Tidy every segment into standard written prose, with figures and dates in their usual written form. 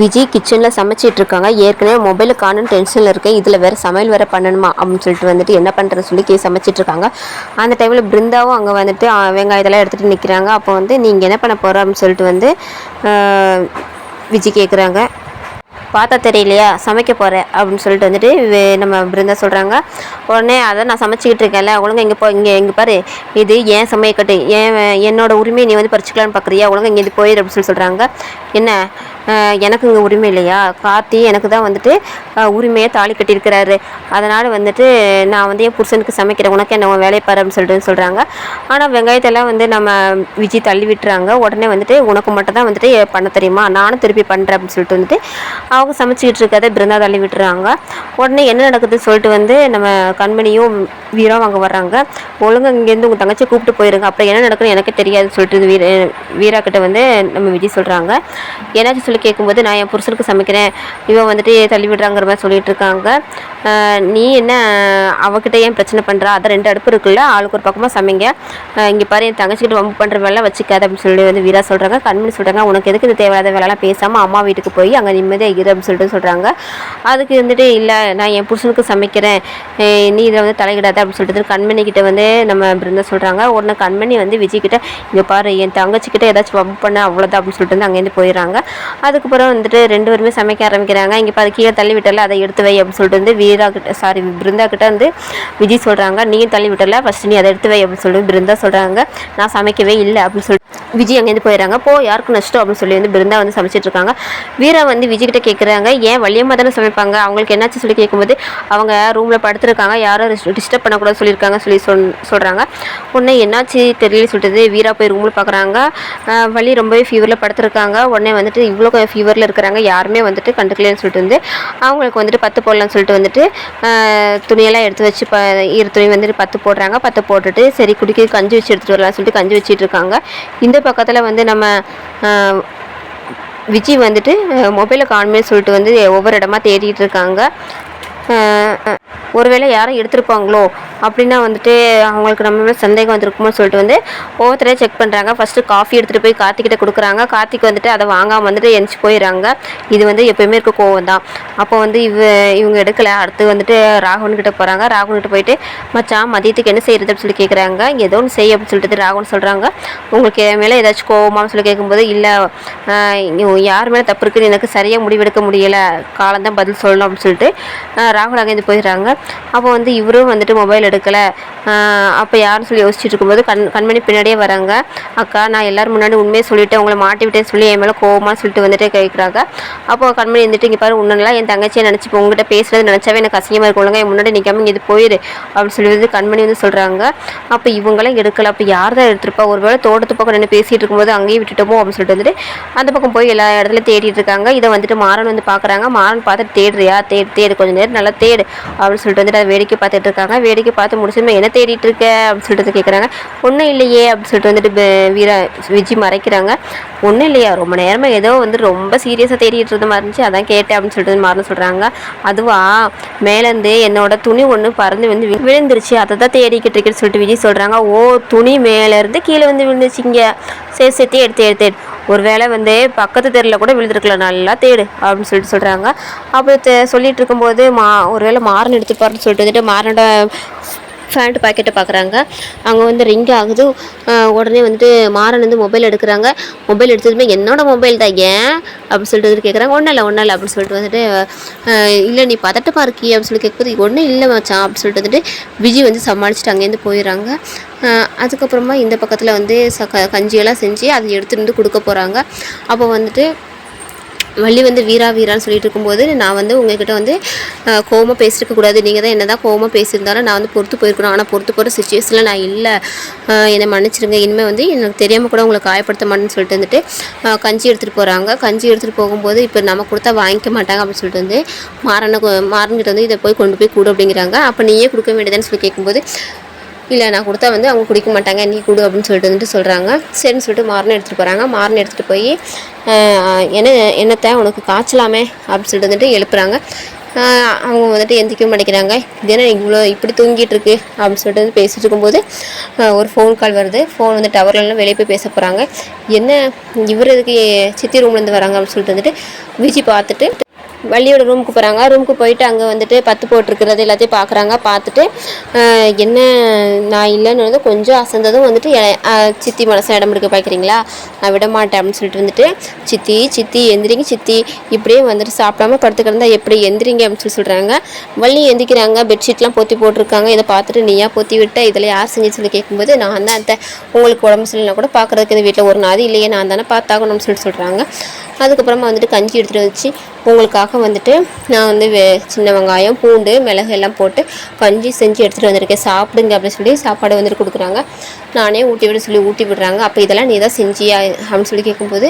விஜய் கிச்சனில் சமைச்சிட்ருக்காங்க. ஏற்கனவே மொபைலை காணுன்னு டென்ஷனில் இருக்கேன், இதில் வேறு சமையல் வேறு பண்ணணுமா அப்படின்னு சொல்லிட்டு வந்துட்டு என்ன பண்ணுறதுன்னு சொல்லி சமைச்சிட்ருக்காங்க. அந்த டைமில் பிருந்தாவும் அங்கே வந்துட்டு வெங்காயத்தெல்லாம் எடுத்துகிட்டு நிற்கிறாங்க. அப்போ வந்து நீங்கள் என்ன பண்ண போகிற அப்படின்னு சொல்லிட்டு வந்து விஜய் கேட்குறாங்க. பார்த்தா தெரியலையா சமைக்க போகிறேன் அப்படின்னு சொல்லிட்டு வந்துட்டு நம்ம பிருந்தா சொல்கிறாங்க. உடனே அதை நான் சமைச்சிக்கிட்டு இருக்கேன்ல, ஒழுங்காக இங்கே பாரு, இது ஏன் சமையக்கட்டு, என்னோட உரிமையை நீ வந்து பறிச்சுக்கலான்னு பார்க்குறியா, ஒழுங்காக இங்கே இது போயிடு அப்படின்னு சொல்லி சொல்கிறாங்க. என்ன எனக்கு இங்கே உரிமை இல்லையா, கார்த்தி எனக்கு தான் வந்துட்டு உரிமையை தாலி கட்டியிருக்கிறாரு, அதனால் வந்துட்டு நான் வந்து என் புருஷனுக்கு சமைக்கிறேன், உனக்கு என்ன வேலையை பாரு அப்படின்னு சொல்லிட்டு சொல்கிறாங்க. ஆனால் வெங்காயத்தெல்லாம் வந்து நம்ம விஜய் தள்ளி விட்டுறாங்க. உடனே வந்துட்டு உனக்கு மட்டும் தான் வந்துட்டு பண்ண தெரியுமா, நானும் திருப்பி பண்ணுறேன் அப்படின்னு சொல்லிட்டு வந்துட்டு அவங்க சமைச்சிக்கிட்டு இருக்கிறத பிருந்தா தள்ளி விட்டுறாங்க. உடனே என்ன நடக்குதுன்னு சொல்லிட்டு வந்து நம்ம கண்மணியும் வீராவும் அங்கே வர்றாங்க. ஒழுங்காக இங்கேருந்து உங்கள் தங்கச்சி கூப்பிட்டு போயிருங்க, அப்புறம் என்ன நடக்குன்னு எனக்கு தெரியாதுன்னு சொல்லிட்டு வீரா கிட்ட வந்து நம்ம விஜய் சொல்கிறாங்க. ஏன்னாச்சும் சொல்லி கேட்கும்போது நான் என் புருஷனுக்கு சமைக்கிறேன், இவன் வந்துட்டு தள்ளி விடுறாங்கிற மாதிரி சொல்லிட்டு இருக்காங்க. நீ என்ன அவகிட்ட ஏன் பிரச்சனை பண்ணுறா, அதை 2 அடுப்பு இருக்குல்ல, ஆளுக்கு ஒரு பக்கமாக சமைங்க, இங்கே பாரு என் தங்கச்சிக்கிட்ட வம்பு பண்ணுற வேலை வச்சுக்காது அப்படின்னு சொல்லி வந்து வீரா சொல்கிறாங்க. கண்மணி சொல்கிறாங்க, உனக்கு எதுக்கு இது தேவையில்லாத வேலைலாம் பேசாமல் அம்மா வீட்டுக்கு போய் அங்கே நிம்மதியாக இரு அப்படின்னு சொல்லிட்டு சொல்கிறாங்க. அதுக்கு வந்துட்டு இல்லை நான் என் புருஷனுக்கு சமைக்கிறேன், நீ இதில் வந்து தலையிடாத அப்படின்னு சொல்லிட்டு கண்மணி கிட்ட வந்து நம்ம பிருந்தா சொல்கிறாங்க. உடனே கண்மணி வந்து விஜய் கிட்ட இங்கே பாரு என் தங்கச்சிக்கிட்ட ஏதாச்சும் வம்பு பண்ண அவ்வளோதான் அப்படின்னு சொல்லிட்டு வந்து அங்கேருந்து போயிடுறாங்க. அதுக்கப்புறம் வந்துட்டு 2 பேருமே சமைக்க ஆரம்பிக்கிறாங்க. இங்கே பாரு கீழே தள்ளி விட்டல, அதை எடுத்து வை அப்படின்னு சொல்லிட்டு வந்து பிருந்தா கிட்ட வந்து விஜய் சொல்கிறாங்க. நீயும் தள்ளி விட்டல, ஃபஸ்ட்டு நீ அதை எடுத்து வை அப்படின்னு சொல்லிட்டு பிருந்தா சொல்கிறாங்க. நான் சமைக்கவே இல்லை அப்படின்னு சொல்லிட்டு விஜய் அங்கேருந்து போயிடறாங்க. யாருக்கு நஷ்டம் அப்படின்னு சொல்லி வந்து பிருந்தா வந்து சமைச்சிட்டு இருக்காங்க. வீரா வந்து விஜய் கிட்ட கேட்குறாங்க, ஏன் வள்ளியம்மா தானே சமைப்பாங்க, அவங்களுக்கு என்னாச்சு சொல்லி கேட்கும்போது அவங்க ரூமில் படுத்துருக்காங்க, யாரும் டிஸ்டர்ப் பண்ணக்கூடாது சொல்லியிருக்காங்க சொல்லி சொல்கிறாங்க. உடனே என்னாச்சு தெரியல சொல்லிட்டு வீரா போய் ரூமில் பார்க்குறாங்க. வள்ளி ரொம்பவே ஃபீவரில் படுத்துருக்காங்க. உடனே வந்துட்டு இவ்வளோ ஃபீவரில் இருக்கிறாங்க, யாருமே வந்துட்டு கண்டுக்கலன்னு சொல்லிட்டு வந்து அவங்களுக்கு வந்துட்டு 10 போடலான்னு சொல்லிட்டு வந்துட்டு துணியெல்லாம் எடுத்து வச்சு ஈர துணி வந்துட்டு 10 போடுறாங்க. 10 போட்டுட்டு சரி குடிக்க கஞ்சி வச்சு எடுத்துகிட்டு வரலாம்னு சொல்லிட்டு கஞ்சி வச்சுட்டு இருக்காங்க. இந்த பக்கத்தில் வந்து நம்ம விஜய் வந்துட்டு மொபைலை காணுமே சொல்லிட்டு வந்து ஒவ்வொரு இடமா தேடிட்டு இருக்காங்க. ஒருவேளை யாரும் எடுத்திருப்பாங்களோ அப்படின்னா வந்துட்டு அவங்களுக்கு நம்ம மேலே சந்தேகம் வந்துருக்குமோ சொல்லிட்டு வந்து ஒவ்வொருத்தரையும் செக் பண்ணுறாங்க. ஃபஸ்ட்டு காஃபி எடுத்துகிட்டு போய் கார்த்திகிட்ட கொடுக்குறாங்க. கார்த்திக் வந்துட்டு அதை வாங்காமல் வந்துட்டு எந்திச்சு போயிடுறாங்க. இது வந்து எப்போயுமே இருக்க கோவம் தான். அப்போ வந்து இவங்க எடுக்கலை. அடுத்து வந்துட்டு ராகுன்கிட்ட போகிறாங்க. ராகுன்கிட்ட போயிட்டு மச்சான் மதியத்துக்கு என்ன செய்கிறது அப்படின்னு சொல்லி கேட்குறாங்க. ஏதோ ஒன்று செய் அப்படின்னு சொல்லிட்டு ராகுன் சொல்கிறாங்க. உங்களுக்கு என் மேலே ஏதாச்சும் கோவமான்னு சொல்லி கேட்கும்போது இல்லை யார் மேலே தப்பு இருக்குன்னு எனக்கு சரியாக முடிவெடுக்க முடியலை, காலந்தான் பதில் சொல்லணும் அப்படின்னு சொல்லிட்டு ராகுல் அங்கேருந்து போயிடுறாங்க. அப்போ வந்து இவரும் வந்துட்டு மொபைல் எடுக்கலை. அப்போ யாருன்னு சொல்லி யோசிச்சுட்டு இருக்கும்போது கண்மணி பின்னாடியே வராங்க. அக்கா நான் எல்லோரும் முன்னாடி உண்மையை சொல்லிவிட்டு உங்களை மாட்டி விட்டேன்னு சொல்லி என் மேலே கோவமாக சொல்லிட்டு வந்துட்டு கேட்குறாங்க. அப்போ கண்மணி வந்துட்டு இங்கே பாரு உன்னெல்லாம் என் தங்கச்சியை நினச்சி இப்போ உங்கள்கிட்ட பேசுகிறது நினச்சாவே எனக்கு அசிங்கமாக இருக்கும், என் முன்னாடி நிற்காம இங்கே இது போயிடு அப்படின்னு சொல்லி வந்து கண்மணி வந்து சொல்கிறாங்க. அப்போ இவங்களாம் எடுக்கலை, அப்போ யார் தான் எடுத்திருப்பா, ஒரு வேளை தோட்டத்து பக்கம் நின்று பேசிகிட்டு இருக்கும்போது அங்கேயும் விட்டுட்டோமோ அப்படின்னு சொல்லிட்டு வந்துட்டு அந்த பக்கம் போய் எல்லா இடத்துல தேடிட்டு இருக்காங்க. இதை வந்துட்டு மாறன் வந்து பார்க்குறாங்க. மாறன் பார்த்துட்டு தேடுறியா, தேடு கொஞ்சம் நேரம் நல்லா தேடு அப்படின்னு சொல்லிட்டு வந்துட்டு அதை வேடிக்கை பார்த்துட்டு இருக்காங்க. வேடிக்கை பார்த்து முடிச்சுமே என்ன தேடிட்டு இருக்க அப்படின்னு சொல்லிட்டு கேட்குறாங்க. ஒன்றும் இல்லையே அப்படின்னு சொல்லிட்டு வந்துட்டு விஜய் மறைக்கிறாங்க. ஒன்றும் இல்லையா, ரொம்ப நேரமாக ஏதோ வந்து ரொம்ப சீரியஸாக தேடிட்டு இருந்த மாதிரி இருந்துச்சு, அதான் கேட்டேன் அப்படின்னு சொல்லிட்டு மாறன் சொல்கிறாங்க. அதுவா மேலேருந்து என்னோட துணி ஒன்று பறந்து வந்து விழுந்துருச்சு, அதை தான் தேடிக்கிட்டு இருக்கேன்னு சொல்லிட்டு விஜய் சொல்கிறாங்க. ஓ துணி மேலேருந்து கீழே வந்து விழுந்துச்சிங்க, சரி எடுத்து ஒரு வேளை வந்து பக்கத்து தெருவில் கூட விழுந்துருக்கலாம், நல்லா தேடு அப்படின்னு சொல்லிட்டு சொல்கிறாங்க. அப்போ சொல்லிட்டு இருக்கும்போது ஒரு வேளை மாறன் எடுத்துப்பாருன்னு சொல்லிட்டு வந்துட்டு மாறனோட ஃபேண்ட் பாக்கெட்டை பார்க்குறாங்க. அங்கே வந்து ரிங் ஆகுது. உடனே வந்துட்டு மாறன் வந்து மொபைல் எடுக்கிறாங்க. மொபைல் எடுத்ததுமே என்னோடய மொபைல் தான் ஏன் அப்படின்னு சொல்லிட்டு வந்துட்டு கேட்குறாங்க. ஒன்றும் இல்லை அப்படின்னு சொல்லிட்டு வந்துட்டு இல்லை நீ பதட்டமாக இருக்கீ அப்படின்னு சொல்லி கேட்கும்போது ஒன்றும் இல்லை மச்சான் அப்படின்னு சொல்லிட்டு வந்துட்டு விஜய் வந்து சமாளிச்சுட்டு அங்கேருந்து போயிடுறாங்க. அதுக்கப்புறமா இந்த பக்கத்தில் வந்து கஞ்சியெல்லாம் செஞ்சு அதை எடுத்துகிட்டு வந்து கொடுக்க போகிறாங்க. அப்போ வந்துட்டு வள்ளி வந்து வீரான்னு சொல்லிட்டு இருக்கும்போது நான் வந்து உங்கள்கிட்ட வந்து கோவமாக பேசியிருக்கக்கூடாது, நீங்கள் தான் என்ன தான் கோவமாக பேசியிருந்தாலும் நான் வந்து பொறுத்து போயிருக்கணும், ஆனால் பொறுத்து போகிற சுச்சுவேஷனில் நான் இல்லை, என்னை மன்னிச்சிருங்க, இனிமேல் வந்து எனக்கு தெரியாமல் கூட உங்களை காயப்படுத்த மாட்டேன்னு சொல்லிட்டு வந்துட்டு கஞ்சி எடுத்துகிட்டு போகிறாங்க. கஞ்சி எடுத்துகிட்டு போகும்போது இப்போ நம்ம கொடுத்தா வாங்கிக்க மாட்டாங்க அப்படின்னு சொல்லிட்டு வந்து மாறன்கிட்ட வந்து இதை கொண்டு போய் கொடு அப்படிங்கிறாங்க. அப்போ நீயே கொடுக்க வேண்டியதான்னு சொல்லி கேட்கும்போது இல்லை நான் கொடுத்தா வந்து அவங்க குடிக்க மாட்டாங்க, நீ கொடு அப்படின்னு சொல்லிட்டு வந்துட்டு சொல்கிறாங்க. சரின்னு சொல்லிட்டு மாறனை எடுத்துகிட்டு போகிறாங்க. மாறனை எடுத்துகிட்டு போய் என்னத்தை உனக்கு காய்ச்சலாமே அப்படின்னு சொல்லிட்டு வந்துட்டு எழுப்புறாங்க. அவங்க வந்துட்டு எந்திரிக்க மாட்டேங்கிறாங்க. இது என்ன இவ்வளோ இப்படி தூங்கிட்டு இருக்கு அப்படின்னு சொல்லிட்டு வந்து பேசிட்டு இருக்கும்போது ஒரு ஃபோன் கால் வருது. ஃபோன் வந்து டவர்லாம் வெளியே போய் பேச போகிறாங்க. என்ன இவர் எதுக்கு சித்தி ரூம்லேருந்து வராங்க அப்படின்னு சொல்லிட்டு வந்துட்டு விஜி பார்த்துட்டு வள்ளியோட ரூமுக்கு போகிறாங்க. ரூமுக்கு போயிட்டு அங்கே வந்துட்டு பத்து போட்டிருக்கிறது எல்லாத்தையும் பார்க்குறாங்க. பார்த்துட்டு என்ன நான் இல்லைன்னு வந்து கொஞ்சம் அசந்ததும் வந்துட்டு சித்தி மனசை இடம் எடுக்க பார்க்குறீங்களா, நான் விட மாட்டேன் அப்படின்னு சொல்லிட்டு வந்துட்டு சித்தி சித்தி எந்திரிங்க சித்தி, இப்படியே வந்துட்டு சாப்பிடாம படுத்துக்கிருந்தா எப்படி, எந்திரிங்க அப்படின்னு சொல்கிறாங்க. வள்ளி எந்திரிக்கிறாங்க. பெட்ஷீட்லாம் பொத்தி போட்டிருக்காங்க. இதை பார்த்துட்டு நீயா பொத்தி விட்ட, இதில் யார் செஞ்சு சொல்லி கேட்கும்போது நான் தான் அந்த உங்களுக்கு உடம்பு சரியில்லைனா கூட பார்க்குறதுக்கு இந்த வீட்டில் ஒரு நாதி இல்லையே, நான் தானே பார்த்தாகணும்னு சொல்கிறாங்க. அதுக்கப்புறமா வந்துட்டு கஞ்சி எடுத்துகிட்டு வச்சு உங்களுக்காக வந்துட்டு நான் வந்து சின்ன வெங்காயம் பூண்டு மிளகு எல்லாம் போட்டு கஞ்சி செஞ்சு எடுத்துகிட்டு வந்திருக்கேன், சாப்பிடுங்க அப்படின்னு சொல்லி சாப்பாடு வந்துட்டு கொடுக்குறாங்க. நானே ஊட்டி விட சொல்லி ஊட்டி விடுறாங்க. அப்போ இதெல்லாம் நீ தான் செஞ்சியா அப்படின்னு சொல்லி கேட்கும்போது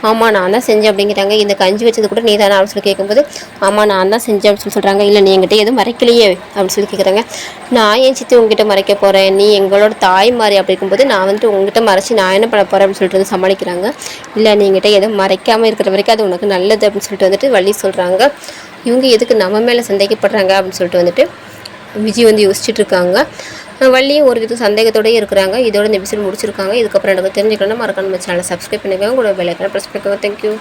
ஆமாம் நான் தான் செஞ்சேன் அப்படிங்கிறாங்க. இந்த கஞ்சி வச்சது கூட நீ தானே அப்படின்னு சொல்லி கேட்கும்போது ஆமாம் நான் தான் செஞ்சேன் அப்படின்னு சொல்லி சொல்கிறாங்க. இல்லை நீ என்கிட்ட எதுவும் மறைக்கலையே அப்படின்னு சொல்லி கேட்குறாங்க. நான் ஏன் சித்தி உங்ககிட்ட மறைக்க போகிறேன், நீ எங்களோட தாய் மாதிரி அப்படி இருக்கும்போது நான் வந்துட்டு உங்ககிட்ட மறைச்சி நான் என்ன பண்ண போகிறேன் அப்படின்னு சொல்லிட்டு வந்து சமாளிக்கிறாங்க. இல்லை நீங்கிட்ட எதுவும் மறைக்காமல் இருக்கிற வரைக்கும் அது உனக்கு நல்லது அப்படின்னு சொல்லிட்டு வந்துட்டு வள்ளி சொல்கிறாங்க. இவங்க எதுக்கு நம்ம மேலே சந்தேகப்படுறாங்க அப்படின்னு சொல்லிட்டு வந்துட்டு விஜய் வந்து யோசிச்சுட்டு இருக்காங்க. வள்ளியும் ஒரு வித சந்தேகத்தோடய இருக்கிறாங்க. இதோட இந்த எபிசோட் முடிச்சிருக்காங்க. இதுக்கப்புறம் எனக்கு தெரிஞ்சுக்கணும்னா மறக்காம நம்ம சேனலை சப்ஸ்கிரைப் பண்ணிக்கோங்க, கூட பெல் ஐக்கானை ப்ரெஸ் பண்ணிக்கோங்க. தேங்க்யூ.